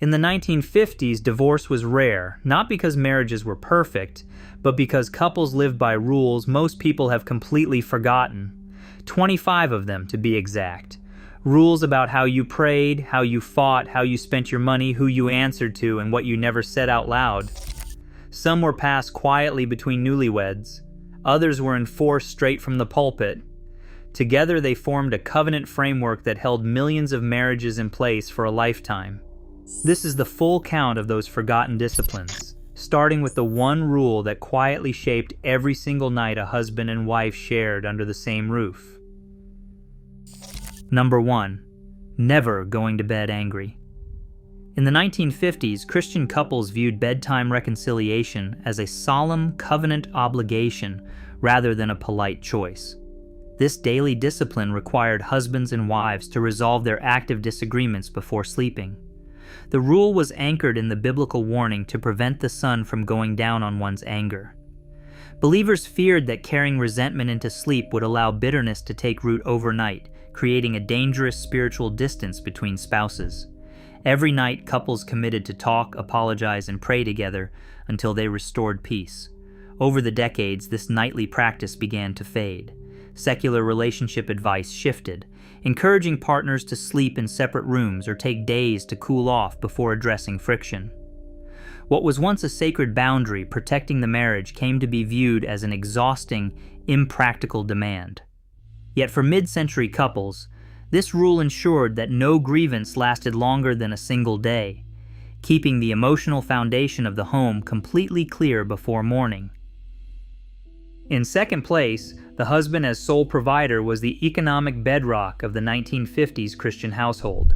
In the 1950s, divorce was rare, not because marriages were perfect, but because couples lived by rules most people have completely forgotten. 25 of them, to be exact. Rules about how you prayed, how you fought, how you spent your money, who you answered to, and what you never said out loud. Some were passed quietly between newlyweds. Others were enforced straight from the pulpit. Together they formed a covenant framework that held millions of marriages in place for a lifetime. This is the full count of those forgotten disciplines, starting with the one rule that quietly shaped every single night a husband and wife shared under the same roof. Number 1. Never going to bed angry. In the 1950s, Christian couples viewed bedtime reconciliation as a solemn covenant obligation rather than a polite choice. This daily discipline required husbands and wives to resolve their active disagreements before sleeping. The rule was anchored in the biblical warning to prevent the sun from going down on one's anger. Believers feared that carrying resentment into sleep would allow bitterness to take root overnight, creating a dangerous spiritual distance between spouses. Every night, couples committed to talk, apologize, and pray together until they restored peace. Over the decades, this nightly practice began to fade. Secular relationship advice shifted, encouraging partners to sleep in separate rooms or take days to cool off before addressing friction. What was once a sacred boundary protecting the marriage came to be viewed as an exhausting, impractical demand. Yet for mid-century couples, this rule ensured that no grievance lasted longer than a single day, keeping the emotional foundation of the home completely clear before morning. In second place, the husband as sole provider was the economic bedrock of the 1950s Christian household.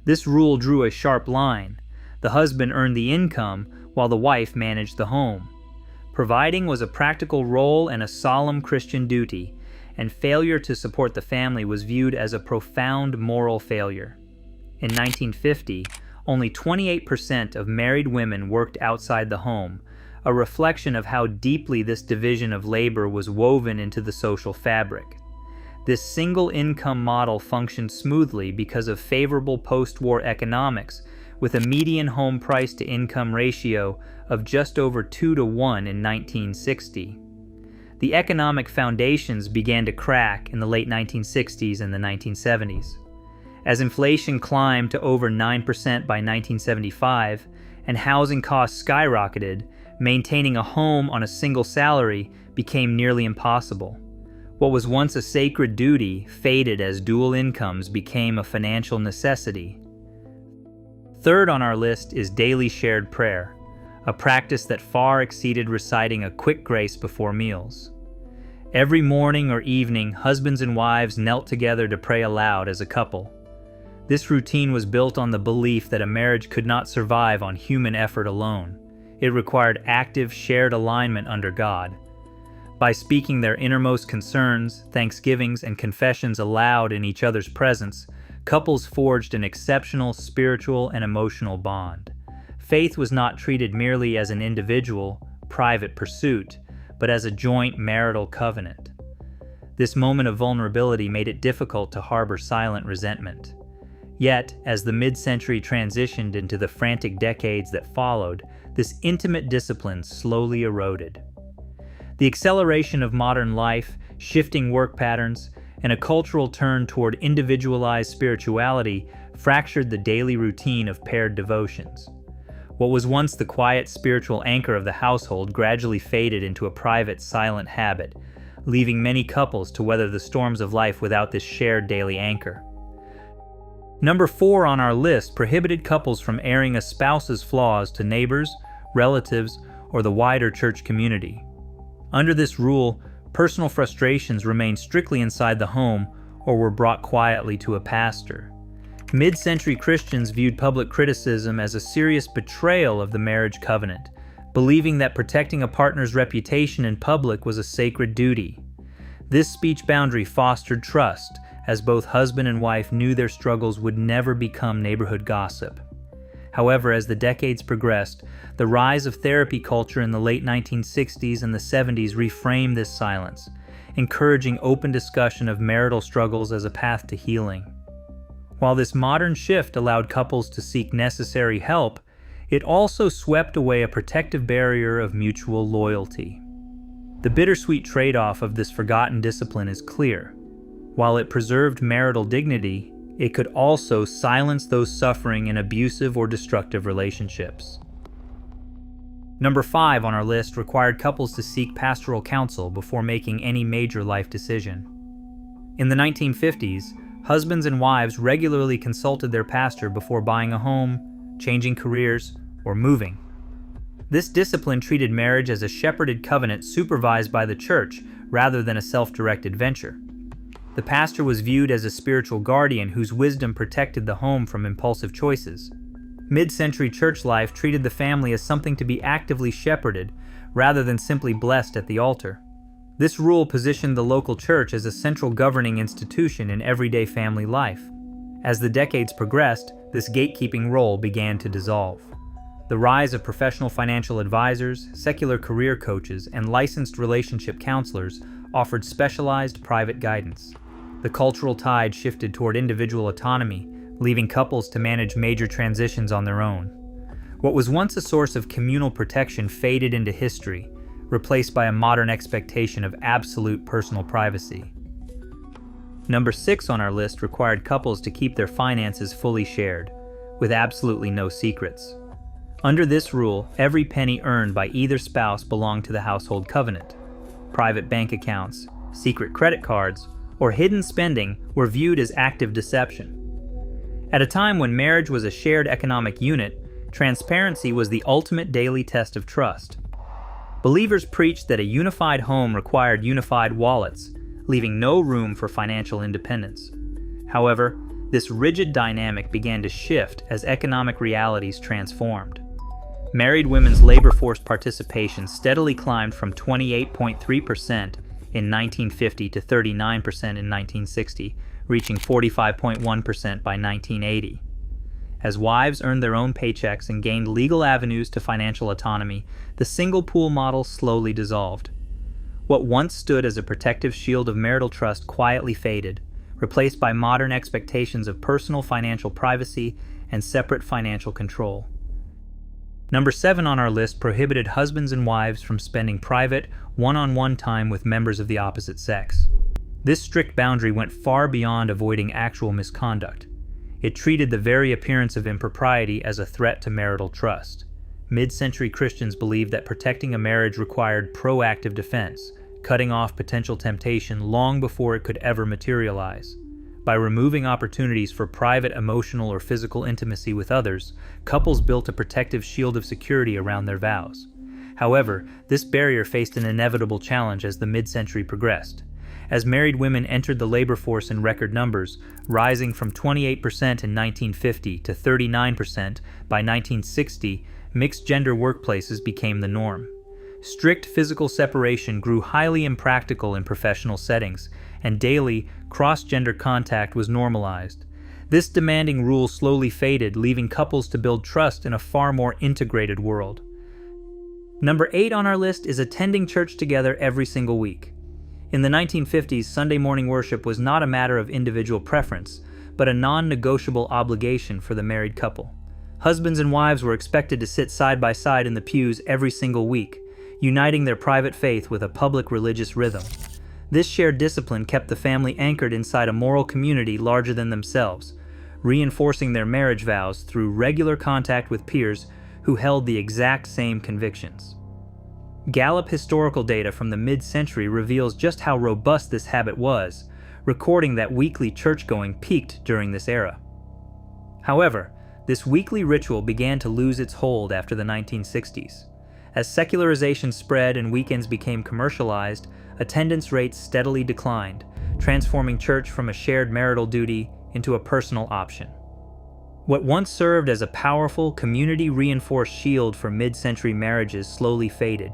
This rule drew a sharp line. The husband earned the income while the wife managed the home. Providing was a practical role and a solemn Christian duty, and failure to support the family was viewed as a profound moral failure. In 1950, only 28% of married women worked outside the home, a reflection of how deeply this division of labor was woven into the social fabric. This single-income model functioned smoothly because of favorable post-war economics, with a median home price-to-income ratio of just over 2-to-1 in 1960. The economic foundations began to crack in the late 1960s and the 1970s. As inflation climbed to over 9% by 1975 and housing costs skyrocketed, maintaining a home on a single salary became nearly impossible. What was once a sacred duty faded as dual incomes became a financial necessity. Third on our list is daily shared prayer, a practice that far exceeded reciting a quick grace before meals. Every morning or evening, husbands and wives knelt together to pray aloud as a couple. This routine was built on the belief that a marriage could not survive on human effort alone. It required active, shared alignment under God. By speaking their innermost concerns, thanksgivings, and confessions aloud in each other's presence, couples forged an exceptional spiritual and emotional bond. Faith was not treated merely as an individual, private pursuit, but as a joint marital covenant. This moment of vulnerability made it difficult to harbor silent resentment. Yet, as the mid-century transitioned into the frantic decades that followed, this intimate discipline slowly eroded. The acceleration of modern life, shifting work patterns, and a cultural turn toward individualized spirituality fractured the daily routine of paired devotions. What was once the quiet spiritual anchor of the household gradually faded into a private, silent habit, leaving many couples to weather the storms of life without this shared daily anchor. Number 4 on our list prohibited couples from airing a spouse's flaws to neighbors, relatives, or the wider church community. Under this rule, personal frustrations remained strictly inside the home or were brought quietly to a pastor. Mid-century Christians viewed public criticism as a serious betrayal of the marriage covenant, believing that protecting a partner's reputation in public was a sacred duty. This speech boundary fostered trust, as both husband and wife knew their struggles would never become neighborhood gossip. However, as the decades progressed, the rise of therapy culture in the late 1960s and the 70s reframed this silence, encouraging open discussion of marital struggles as a path to healing. While this modern shift allowed couples to seek necessary help, it also swept away a protective barrier of mutual loyalty. The bittersweet trade-off of this forgotten discipline is clear. While it preserved marital dignity, it could also silence those suffering in abusive or destructive relationships. Number 5 on our list required couples to seek pastoral counsel before making any major life decision. In the 1950s, husbands and wives regularly consulted their pastor before buying a home, changing careers, or moving. This discipline treated marriage as a shepherded covenant supervised by the church rather than a self-directed venture. The pastor was viewed as a spiritual guardian whose wisdom protected the home from impulsive choices. Mid-century church life treated the family as something to be actively shepherded rather than simply blessed at the altar. This rule positioned the local church as a central governing institution in everyday family life. As the decades progressed, this gatekeeping role began to dissolve. The rise of professional financial advisors, secular career coaches, and licensed relationship counselors offered specialized private guidance. The cultural tide shifted toward individual autonomy, leaving couples to manage major transitions on their own. What was once a source of communal protection faded into history, replaced by a modern expectation of absolute personal privacy. Number 6 on our list required couples to keep their finances fully shared, with absolutely no secrets. Under this rule, every penny earned by either spouse belonged to the household covenant. Private bank accounts, secret credit cards, or hidden spending were viewed as active deception. At a time when marriage was a shared economic unit, transparency was the ultimate daily test of trust. Believers preached that a unified home required unified wallets, leaving no room for financial independence. However, this rigid dynamic began to shift as economic realities transformed. Married women's labor force participation steadily climbed from 28.3% in 1950 to 39% in 1960, reaching 45.1% by 1980. As wives earned their own paychecks and gained legal avenues to financial autonomy, the single pool model slowly dissolved. What once stood as a protective shield of marital trust quietly faded, replaced by modern expectations of personal financial privacy and separate financial control. Number 7 on our list prohibited husbands and wives from spending private, one-on-one time with members of the opposite sex. This strict boundary went far beyond avoiding actual misconduct. It treated the very appearance of impropriety as a threat to marital trust. Mid-century Christians believed that protecting a marriage required proactive defense, cutting off potential temptation long before it could ever materialize. By removing opportunities for private emotional or physical intimacy with others, couples built a protective shield of security around their vows. However, this barrier faced an inevitable challenge as the mid-century progressed. As married women entered the labor force in record numbers, rising from 28% in 1950 to 39% by 1960, mixed-gender workplaces became the norm. Strict physical separation grew highly impractical in professional settings, and daily, cross-gender contact was normalized. This demanding rule slowly faded, leaving couples to build trust in a far more integrated world. Number 8 on our list is attending church together every single week. In the 1950s, Sunday morning worship was not a matter of individual preference, but a non-negotiable obligation for the married couple. Husbands and wives were expected to sit side by side in the pews every single week, uniting their private faith with a public religious rhythm. This shared discipline kept the family anchored inside a moral community larger than themselves, reinforcing their marriage vows through regular contact with peers who held the exact same convictions. Gallup historical data from the mid-century reveals just how robust this habit was, recording that weekly church-going peaked during this era. However, this weekly ritual began to lose its hold after the 1960s. As secularization spread and weekends became commercialized, attendance rates steadily declined, transforming church from a shared marital duty into a personal option. What once served as a powerful, community-reinforced shield for mid-century marriages slowly faded,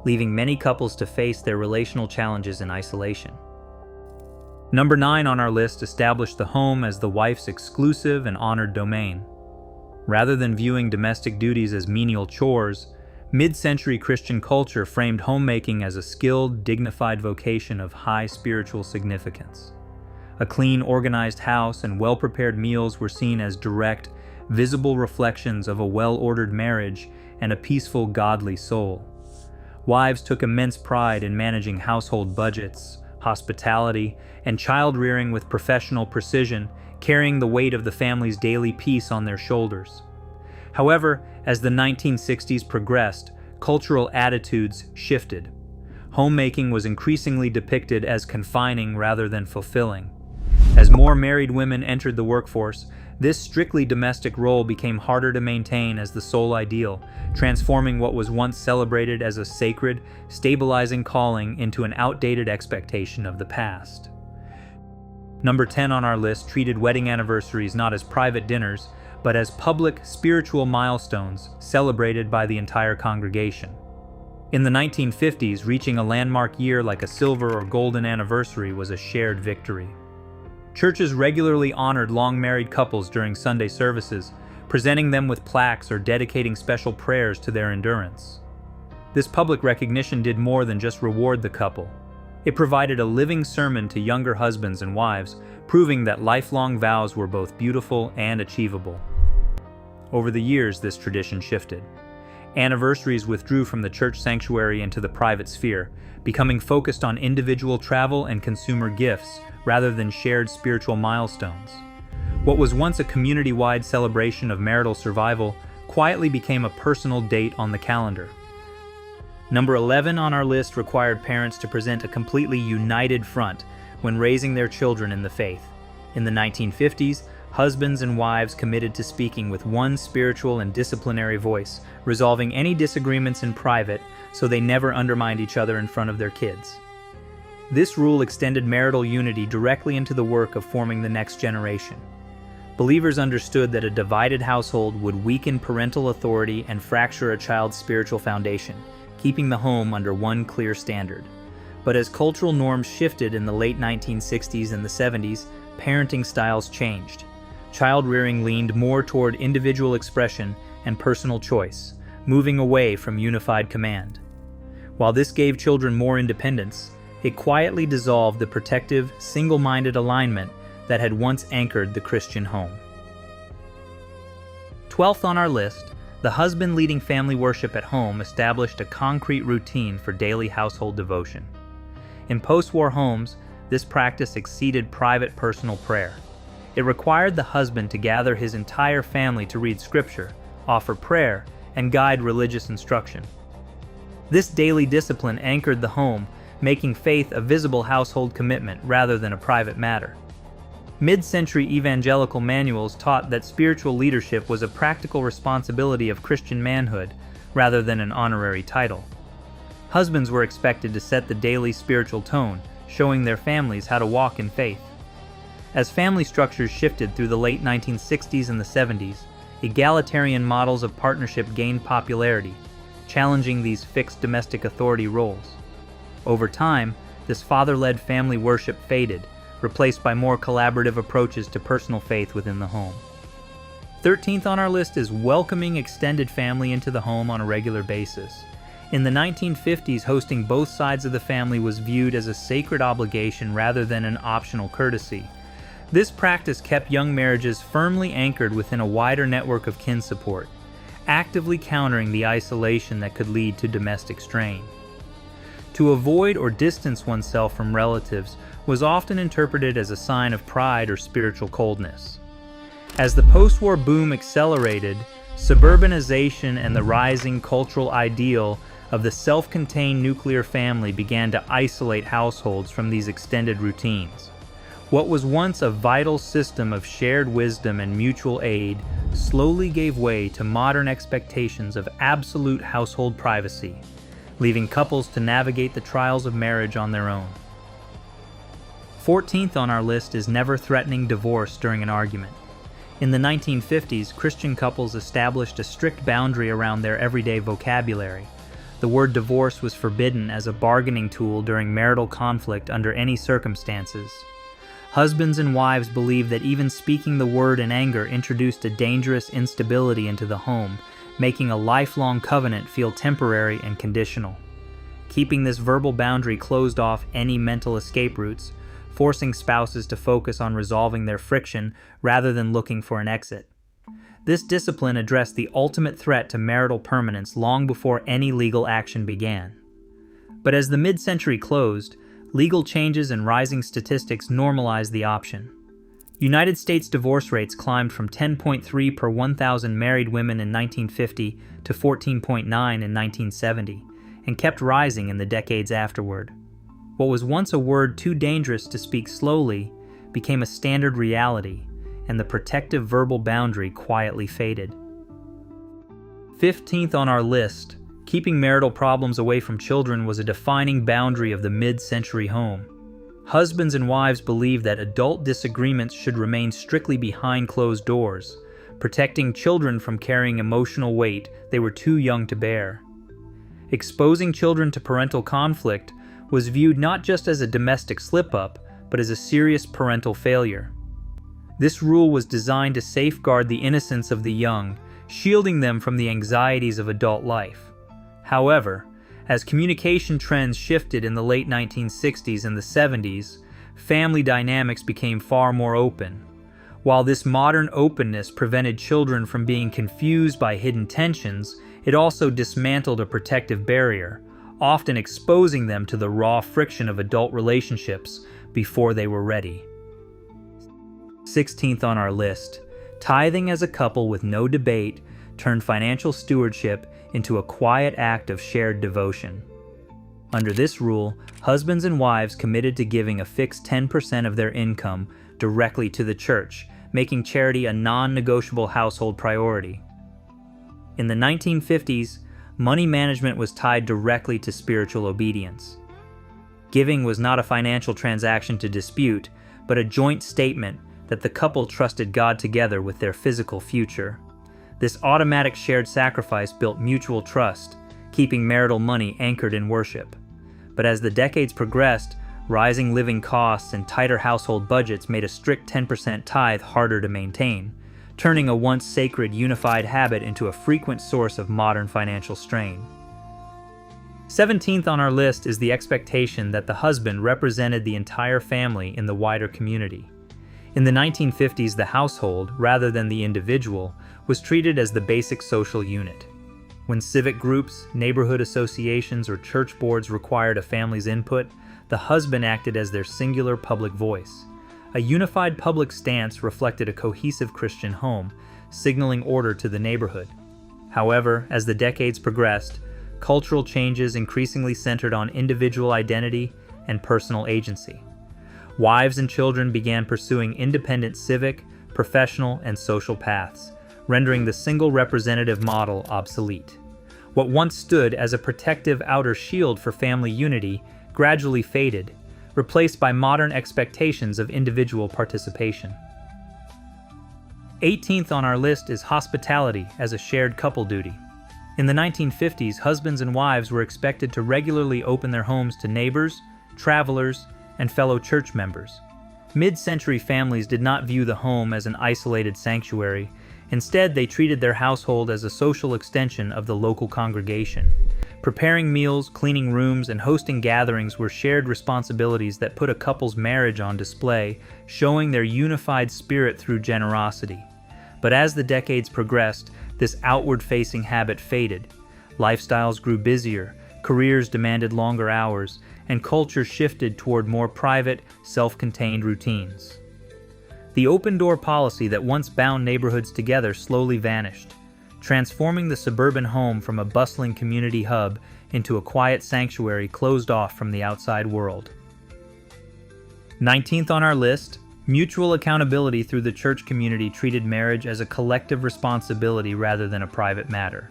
leaving many couples to face their relational challenges in isolation. Number 9 on our list established the home as the wife's exclusive and honored domain. Rather than viewing domestic duties as menial chores, mid-century Christian culture framed homemaking as a skilled, dignified vocation of high spiritual significance. A clean, organized house and well-prepared meals were seen as direct, visible reflections of a well-ordered marriage and a peaceful, godly soul. Wives took immense pride in managing household budgets, hospitality, and child-rearing with professional precision, carrying the weight of the family's daily peace on their shoulders. However, as the 1960s progressed, cultural attitudes shifted. Homemaking was increasingly depicted as confining rather than fulfilling. As more married women entered the workforce, this strictly domestic role became harder to maintain as the sole ideal, transforming what was once celebrated as a sacred, stabilizing calling into an outdated expectation of the past. Number 10 on our list treated wedding anniversaries not as private dinners, but as public, spiritual milestones celebrated by the entire congregation. In the 1950s, reaching a landmark year like a silver or golden anniversary was a shared victory. Churches regularly honored long-married couples during Sunday services, presenting them with plaques or dedicating special prayers to their endurance. This public recognition did more than just reward the couple. It provided a living sermon to younger husbands and wives, proving that lifelong vows were both beautiful and achievable. Over the years, this tradition shifted. Anniversaries withdrew from the church sanctuary into the private sphere, becoming focused on individual travel and consumer gifts, rather than shared spiritual milestones. What was once a community-wide celebration of marital survival quietly became a personal date on the calendar. Number 11 on our list required parents to present a completely united front when raising their children in the faith. In the 1950s, husbands and wives committed to speaking with one spiritual and disciplinary voice, resolving any disagreements in private so they never undermined each other in front of their kids. This rule extended marital unity directly into the work of forming the next generation. Believers understood that a divided household would weaken parental authority and fracture a child's spiritual foundation, keeping the home under one clear standard. But as cultural norms shifted in the late 1960s and the 70s, parenting styles changed. Child rearing leaned more toward individual expression and personal choice, moving away from unified command. While this gave children more independence, it quietly dissolved the protective, single-minded alignment that had once anchored the Christian home. 12th on our list, the husband leading family worship at home established a concrete routine for daily household devotion. In post-war homes, this practice exceeded private personal prayer. It required the husband to gather his entire family to read scripture, offer prayer, and guide religious instruction. This daily discipline anchored the home, making faith a visible household commitment rather than a private matter. Mid-century evangelical manuals taught that spiritual leadership was a practical responsibility of Christian manhood rather than an honorary title. Husbands were expected to set the daily spiritual tone, showing their families how to walk in faith. As family structures shifted through the late 1960s and the 70s, egalitarian models of partnership gained popularity, challenging these fixed domestic authority roles. Over time, this father-led family worship faded, replaced by more collaborative approaches to personal faith within the home. 13th on our list is welcoming extended family into the home on a regular basis. In the 1950s, hosting both sides of the family was viewed as a sacred obligation rather than an optional courtesy. This practice kept young marriages firmly anchored within a wider network of kin support, actively countering the isolation that could lead to domestic strain. To avoid or distance oneself from relatives was often interpreted as a sign of pride or spiritual coldness. As the post-war boom accelerated, suburbanization and the rising cultural ideal of the self-contained nuclear family began to isolate households from these extended routines. What was once a vital system of shared wisdom and mutual aid slowly gave way to modern expectations of absolute household privacy, leaving couples to navigate the trials of marriage on their own. 14th on our list is never threatening divorce during an argument. In the 1950s, Christian couples established a strict boundary around their everyday vocabulary. The word divorce was forbidden as a bargaining tool during marital conflict under any circumstances. Husbands and wives believed that even speaking the word in anger introduced a dangerous instability into the home, making a lifelong covenant feel temporary and conditional. Keeping this verbal boundary closed off any mental escape routes, forcing spouses to focus on resolving their friction rather than looking for an exit. This discipline addressed the ultimate threat to marital permanence long before any legal action began. But as the mid-century closed, legal changes and rising statistics normalized the option. United States divorce rates climbed from 10.3 per 1,000 married women in 1950 to 14.9 in 1970, and kept rising in the decades afterward. What was once a word too dangerous to speak slowly became a standard reality, and the protective verbal boundary quietly faded. 15th on our list, keeping marital problems away from children was a defining boundary of the mid-century home. Husbands and wives believed that adult disagreements should remain strictly behind closed doors, protecting children from carrying emotional weight they were too young to bear. Exposing children to parental conflict was viewed not just as a domestic slip-up, but as a serious parental failure. This rule was designed to safeguard the innocence of the young, shielding them from the anxieties of adult life. However, as communication trends shifted in the late 1960s and the 70s, family dynamics became far more open. While this modern openness prevented children from being confused by hidden tensions, it also dismantled a protective barrier, often exposing them to the raw friction of adult relationships before they were ready. 16th on our list, tithing as a couple with no debate turned financial stewardship into a quiet act of shared devotion. Under this rule, husbands and wives committed to giving a fixed 10% of their income directly to the church, making charity a non-negotiable household priority. In the 1950s, money management was tied directly to spiritual obedience. Giving was not a financial transaction to dispute, but a joint statement that the couple trusted God together with their physical future. This automatic shared sacrifice built mutual trust, keeping marital money anchored in worship. But as the decades progressed, rising living costs and tighter household budgets made a strict 10% tithe harder to maintain, turning a once sacred unified habit into a frequent source of modern financial strain. 17th on our list is the expectation that the husband represented the entire family in the wider community. In the 1950s, the household, rather than the individual, was treated as the basic social unit. When civic groups, neighborhood associations, or church boards required a family's input, the husband acted as their singular public voice. A unified public stance reflected a cohesive Christian home, signaling order to the neighborhood. However, as the decades progressed, cultural changes increasingly centered on individual identity and personal agency. Wives and children began pursuing independent civic, professional, and social paths, rendering the single representative model obsolete. What once stood as a protective outer shield for family unity gradually faded, replaced by modern expectations of individual participation. 18th on our list is hospitality as a shared couple duty. In the 1950s, husbands and wives were expected to regularly open their homes to neighbors, travelers, and fellow church members. Mid-century families did not view the home as an isolated sanctuary. Instead, they treated their household as a social extension of the local congregation. Preparing meals, cleaning rooms, and hosting gatherings were shared responsibilities that put a couple's marriage on display, showing their unified spirit through generosity. But as the decades progressed, this outward-facing habit faded. Lifestyles grew busier, careers demanded longer hours, and culture shifted toward more private, self-contained routines. The open-door policy that once bound neighborhoods together slowly vanished, transforming the suburban home from a bustling community hub into a quiet sanctuary closed off from the outside world. 19th on our list, mutual accountability through the church community treated marriage as a collective responsibility rather than a private matter.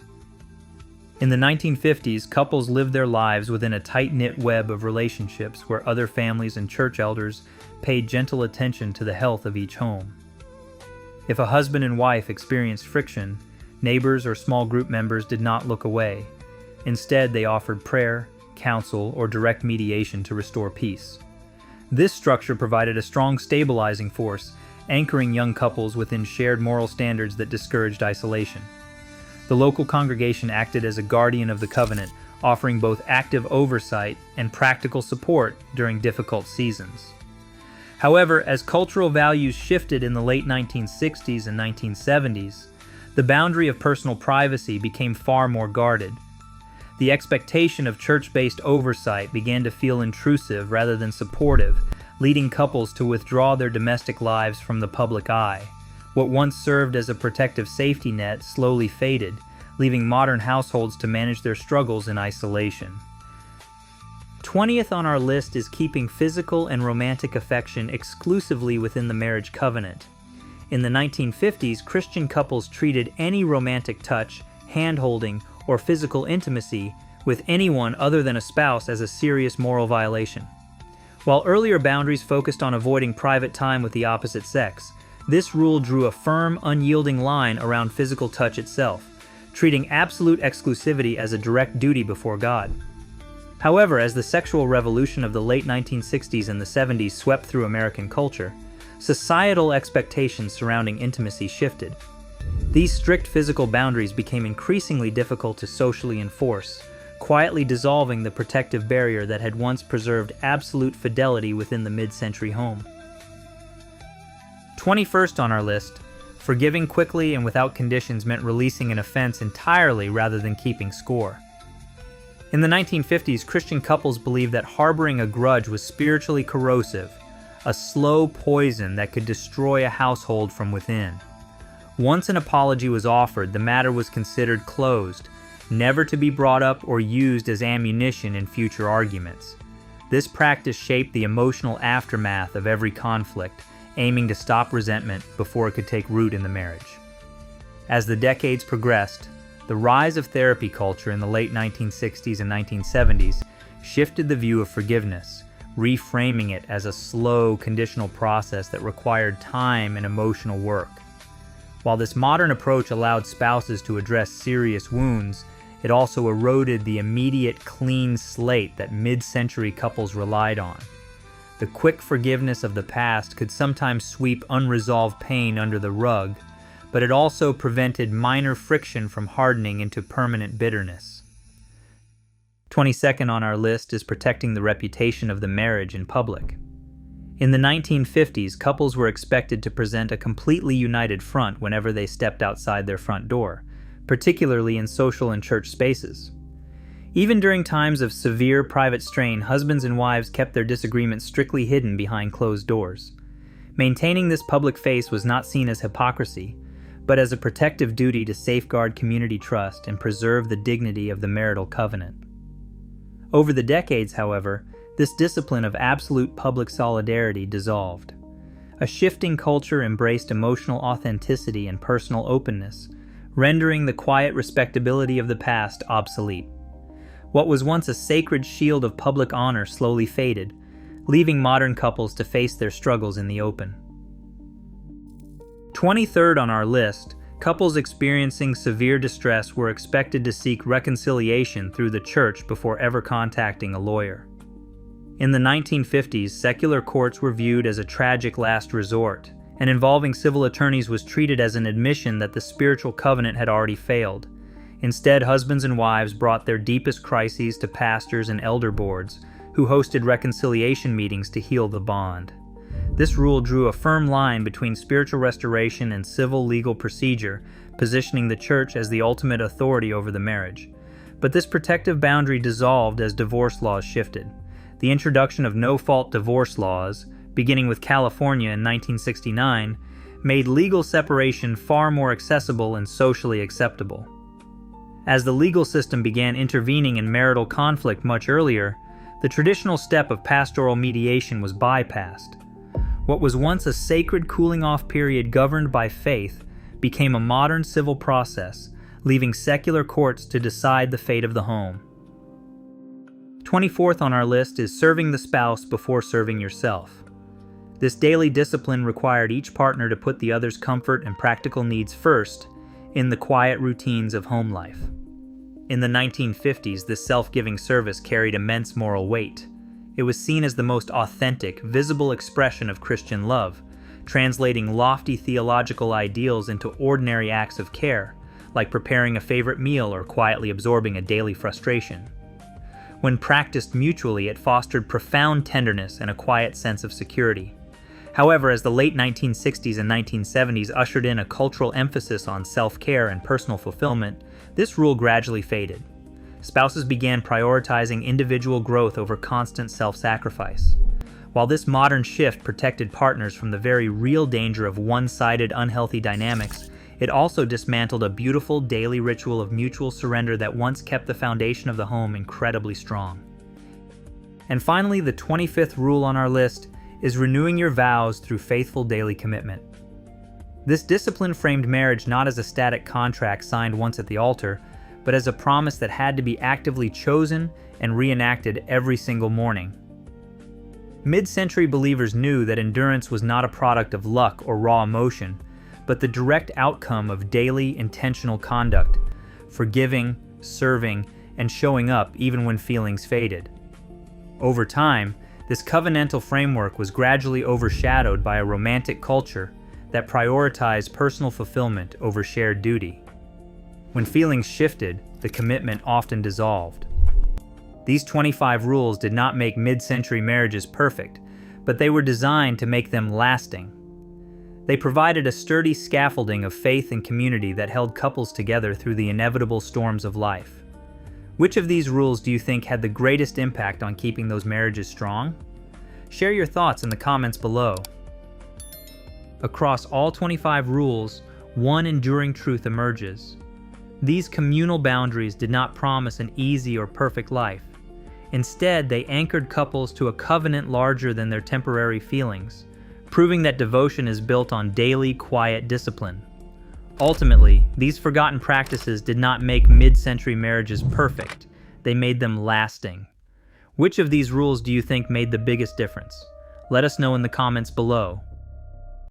In the 1950s, couples lived their lives within a tight-knit web of relationships where other families and church elders paid gentle attention to the health of each home. If a husband and wife experienced friction, neighbors or small group members did not look away. Instead, they offered prayer, counsel, or direct mediation to restore peace. This structure provided a strong stabilizing force, anchoring young couples within shared moral standards that discouraged isolation. The local congregation acted as a guardian of the covenant, offering both active oversight and practical support during difficult seasons. However, as cultural values shifted in the late 1960s and 1970s, the boundary of personal privacy became far more guarded. The expectation of church-based oversight began to feel intrusive rather than supportive, leading couples to withdraw their domestic lives from the public eye. What once served as a protective safety net slowly faded, leaving modern households to manage their struggles in isolation. 20th on our list is keeping physical and romantic affection exclusively within the marriage covenant. In the 1950s, Christian couples treated any romantic touch, hand-holding, or physical intimacy with anyone other than a spouse as a serious moral violation. While earlier boundaries focused on avoiding private time with the opposite sex, this rule drew a firm, unyielding line around physical touch itself, treating absolute exclusivity as a direct duty before God. However, as the sexual revolution of the late 1960s and the 70s swept through American culture, societal expectations surrounding intimacy shifted. These strict physical boundaries became increasingly difficult to socially enforce, quietly dissolving the protective barrier that had once preserved absolute fidelity within the mid-century home. 21st on our list, forgiving quickly and without conditions meant releasing an offense entirely rather than keeping score. In the 1950s, Christian couples believed that harboring a grudge was spiritually corrosive, a slow poison that could destroy a household from within. Once an apology was offered, the matter was considered closed, never to be brought up or used as ammunition in future arguments. This practice shaped the emotional aftermath of every conflict, aiming to stop resentment before it could take root in the marriage. As the decades progressed, the rise of therapy culture in the late 1960s and 1970s shifted the view of forgiveness, reframing it as a slow, conditional process that required time and emotional work. While this modern approach allowed spouses to address serious wounds, it also eroded the immediate, clean slate that mid-century couples relied on. The quick forgiveness of the past could sometimes sweep unresolved pain under the rug, but it also prevented minor friction from hardening into permanent bitterness. 22nd on our list is protecting the reputation of the marriage in public. In the 1950s, couples were expected to present a completely united front whenever they stepped outside their front door, particularly in social and church spaces. Even during times of severe private strain, husbands and wives kept their disagreements strictly hidden behind closed doors. Maintaining this public face was not seen as hypocrisy, but as a protective duty to safeguard community trust and preserve the dignity of the marital covenant. Over the decades, however, this discipline of absolute public solidarity dissolved. A shifting culture embraced emotional authenticity and personal openness, rendering the quiet respectability of the past obsolete. What was once a sacred shield of public honor slowly faded, leaving modern couples to face their struggles in the open. 23rd on our list, couples experiencing severe distress were expected to seek reconciliation through the church before ever contacting a lawyer. In the 1950s, secular courts were viewed as a tragic last resort, and involving civil attorneys was treated as an admission that the spiritual covenant had already failed. Instead, husbands and wives brought their deepest crises to pastors and elder boards, who hosted reconciliation meetings to heal the bond. This rule drew a firm line between spiritual restoration and civil legal procedure, positioning the church as the ultimate authority over the marriage. But this protective boundary dissolved as divorce laws shifted. The introduction of no-fault divorce laws, beginning with California in 1969, made legal separation far more accessible and socially acceptable. As the legal system began intervening in marital conflict much earlier, the traditional step of pastoral mediation was bypassed. What was once a sacred cooling-off period governed by faith became a modern civil process, leaving secular courts to decide the fate of the home. 24th on our list is serving the spouse before serving yourself. This daily discipline required each partner to put the other's comfort and practical needs first in the quiet routines of home life. In the 1950s, this self-giving service carried immense moral weight. It was seen as the most authentic, visible expression of Christian love, translating lofty theological ideals into ordinary acts of care, like preparing a favorite meal or quietly absorbing a daily frustration. When practiced mutually, it fostered profound tenderness and a quiet sense of security. However, as the late 1960s and 1970s ushered in a cultural emphasis on self-care and personal fulfillment, this rule gradually faded. Spouses began prioritizing individual growth over constant self-sacrifice. While this modern shift protected partners from the very real danger of one-sided unhealthy dynamics, it also dismantled a beautiful daily ritual of mutual surrender that once kept the foundation of the home incredibly strong. And finally, the 25th rule on our list is renewing your vows through faithful daily commitment. This discipline framed marriage not as a static contract signed once at the altar, but as a promise that had to be actively chosen and reenacted every single morning. Mid-century believers knew that endurance was not a product of luck or raw emotion, but the direct outcome of daily, intentional conduct, forgiving, serving, and showing up even when feelings faded. Over time, this covenantal framework was gradually overshadowed by a romantic culture that prioritized personal fulfillment over shared duty. When feelings shifted, the commitment often dissolved. These 25 rules did not make mid-century marriages perfect, but they were designed to make them lasting. They provided a sturdy scaffolding of faith and community that held couples together through the inevitable storms of life. Which of these rules do you think had the greatest impact on keeping those marriages strong? Share your thoughts in the comments below. Across all 25 rules, one enduring truth emerges. These communal boundaries did not promise an easy or perfect life. Instead, they anchored couples to a covenant larger than their temporary feelings, proving that devotion is built on daily, quiet discipline. Ultimately, these forgotten practices did not make mid-century marriages perfect. They made them lasting. Which of these rules do you think made the biggest difference? Let us know in the comments below.